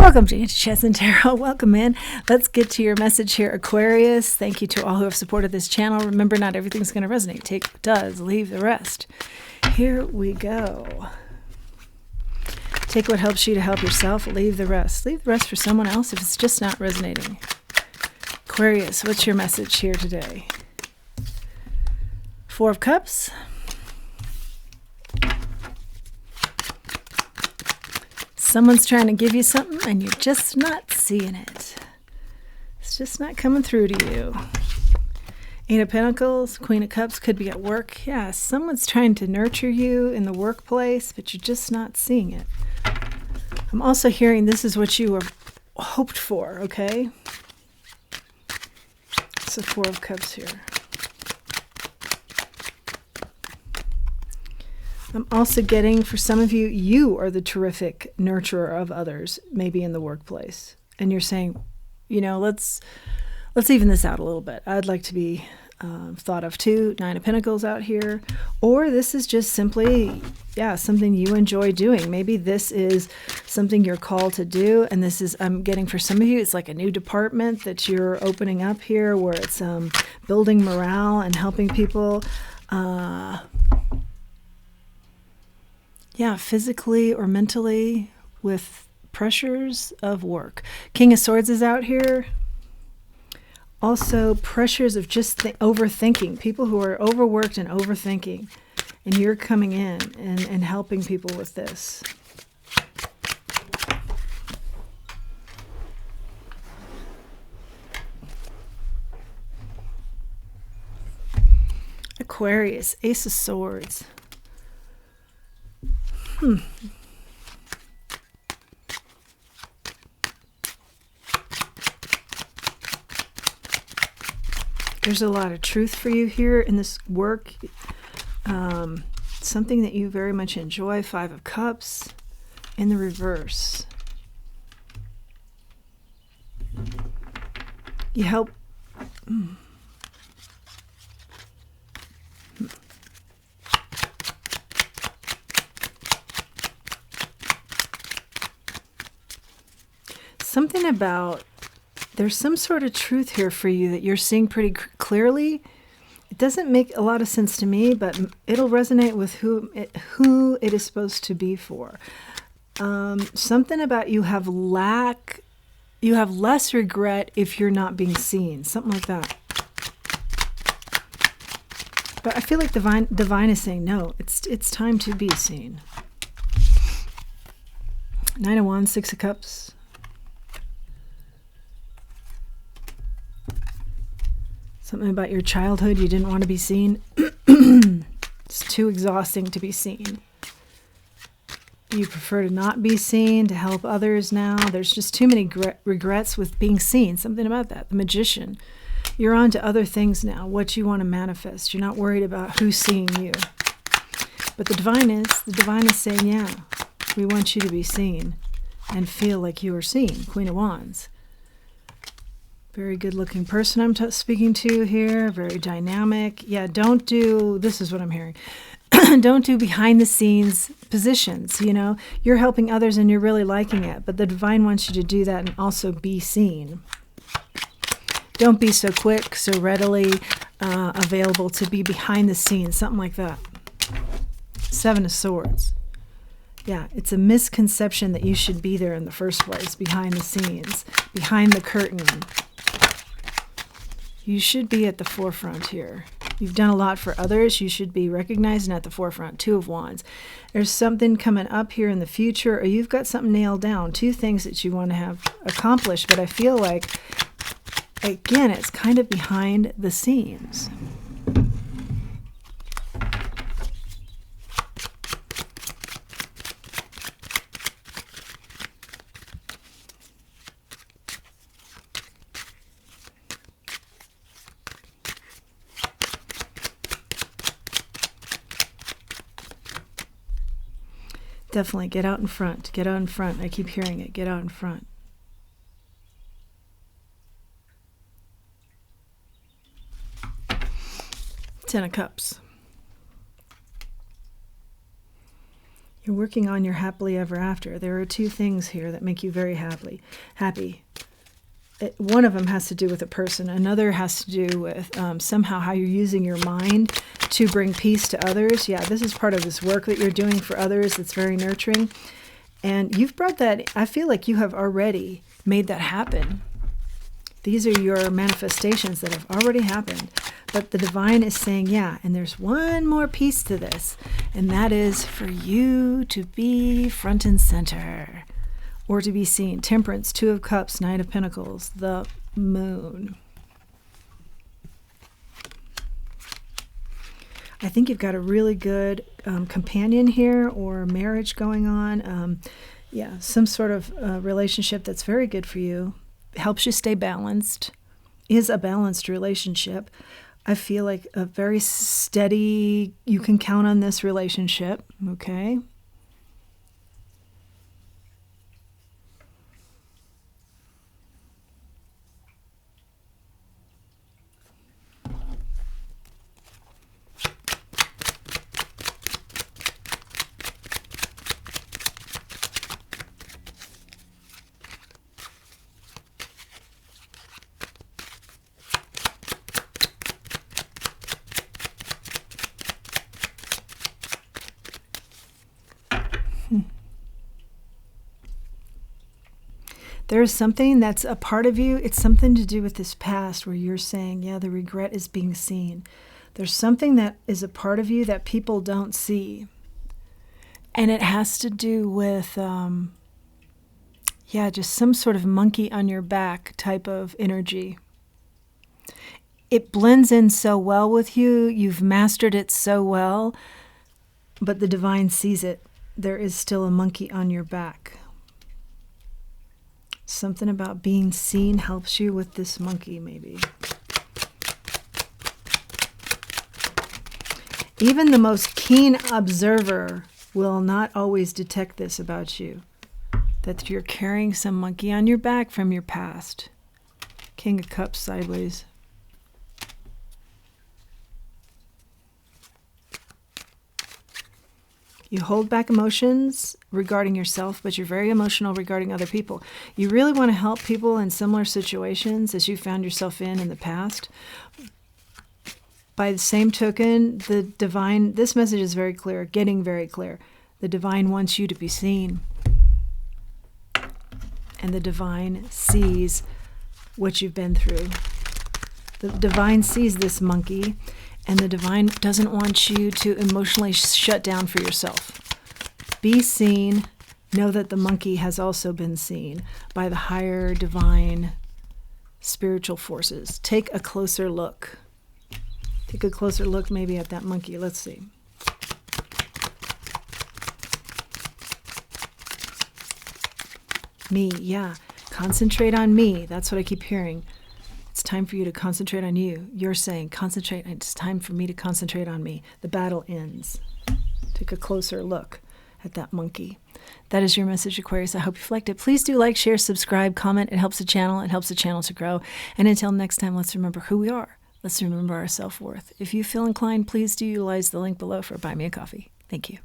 Welcome to Chess and Tarot. Welcome in. Let's get to your message here, Aquarius. Thank you to all who have supported this channel. Remember, not everything's going to resonate. Take what does, leave the rest. Here we go. Take what helps you to help yourself. Leave the rest. Leave the rest for someone else if it's just not resonating. Aquarius, what's your message here today? Four of Cups. Someone's trying to give you something and you're just not seeing it. It's just not coming through to you. Eight of Pentacles, Queen of Cups, could be at work. Yeah, someone's trying to nurture you in the workplace, but you're just not seeing it. I'm also hearing this is what you were hoped for, okay? It's the Four of Cups here. I'm also getting, for some of you, you are the terrific nurturer of others, maybe in the workplace. And you're saying, you know, let's even this out a little bit. I'd like to be thought of too. Nine of Pentacles out here. Or this is just simply, yeah, something you enjoy doing. Maybe this is something you're called to do. And this is, I'm getting for some of you, it's like a new department that you're opening up here where it's building morale and helping people. Yeah, physically or mentally with pressures of work. King of Swords is out here. Also pressures of just overthinking. People who are overworked and overthinking. And you're coming in and helping people with this. Aquarius, Ace of Swords. There's a lot of truth for you here in this work. Something that you very much enjoy. Five of Cups in the reverse. You help... Something about, there's some sort of truth here for you that you're seeing pretty clearly. It doesn't make a lot of sense to me, but it'll resonate with who it is supposed to be for. Something about you have less regret if you're not being seen. Something like that. But I feel like divine is saying, no, it's time to be seen. Nine of Wands, Six of Cups. Something about your childhood, you didn't want to be seen. It's too exhausting to be seen. You prefer to not be seen, to help others now. There's just too many regrets with being seen. Something about that. The Magician. You're on to other things now, what you want to manifest. You're not worried about who's seeing you. But the divine is saying, yeah, we want you to be seen and feel like you are seen. Queen of Wands. Very good looking person I'm speaking to here. Very dynamic. Yeah, don't do, this is what I'm hearing. Don't do behind the scenes positions. You know, you're helping others and you're really liking it. But the divine wants you to do that and also be seen. Don't be so quick, so readily available to be behind the scenes. Something like that. Seven of Swords. Yeah, it's a misconception that you should be there in the first place. Behind the scenes. Behind the curtain. You should be at the forefront here. You've done a lot for others. You should be recognized and at the forefront. Two of Wands. There's something coming up here in the future, or you've got something nailed down. Two things that you want to have accomplished, but I feel like, again, it's kind of behind the scenes. Definitely get out in front. Get out in front. I keep hearing it. Get out in front. Ten of Cups. You're working on your happily ever after. There are two things here that make you very happy. One of them has to do with a person. Another has to do with somehow how you're using your mind to bring peace to others. Yeah, this is part of this work that you're doing for others that's very nurturing. And you've brought that, I feel like you have already made that happen. These are your manifestations that have already happened. But the divine is saying, yeah, and there's one more piece to this, and that is for you to be front and center, or to be seen. Temperance, Two of Cups, Knight of Pentacles, the Moon. I think you've got a really good companion here, or marriage going on. Yeah, some sort of relationship that's very good for you. Helps you stay balanced, is a balanced relationship. I feel like a very steady, you can count on this relationship, okay? There's something that's a part of you. It's something to do with this past where you're saying, yeah, the regret is being seen. There's something that is a part of you that people don't see. And it has to do with, just some sort of monkey on your back type of energy. It blends in so well with you. You've mastered it so well, but the divine sees it. There is still a monkey on your back. Something about being seen helps you with this monkey, maybe. Even the most keen observer will not always detect this about you, that you're carrying some monkey on your back from your past. King of Cups sideways. You hold back emotions regarding yourself, but you're very emotional regarding other people. You really want to help people in similar situations as you found yourself in the past. By the same token, the divine, this message is very clear, getting very clear. The divine wants you to be seen. And the divine sees what you've been through. The divine sees this monkey. And the divine doesn't want you to emotionally shut down for yourself. Be seen. Know that the monkey has also been seen by the higher divine spiritual forces. Take a closer look. Take a closer look maybe at that monkey. Let's see. Me, yeah. Concentrate on me. That's what I keep hearing. It's time for you to concentrate on you. You're saying, concentrate. It's time for me to concentrate on me. The battle ends. Take a closer look at that monkey. That is your message, Aquarius. I hope you liked it. Please do like, share, subscribe, comment. It helps the channel. It helps the channel to grow. And until next time, let's remember who we are. Let's remember our self-worth. If you feel inclined, please do utilize the link below for Buy Me a Coffee. Thank you.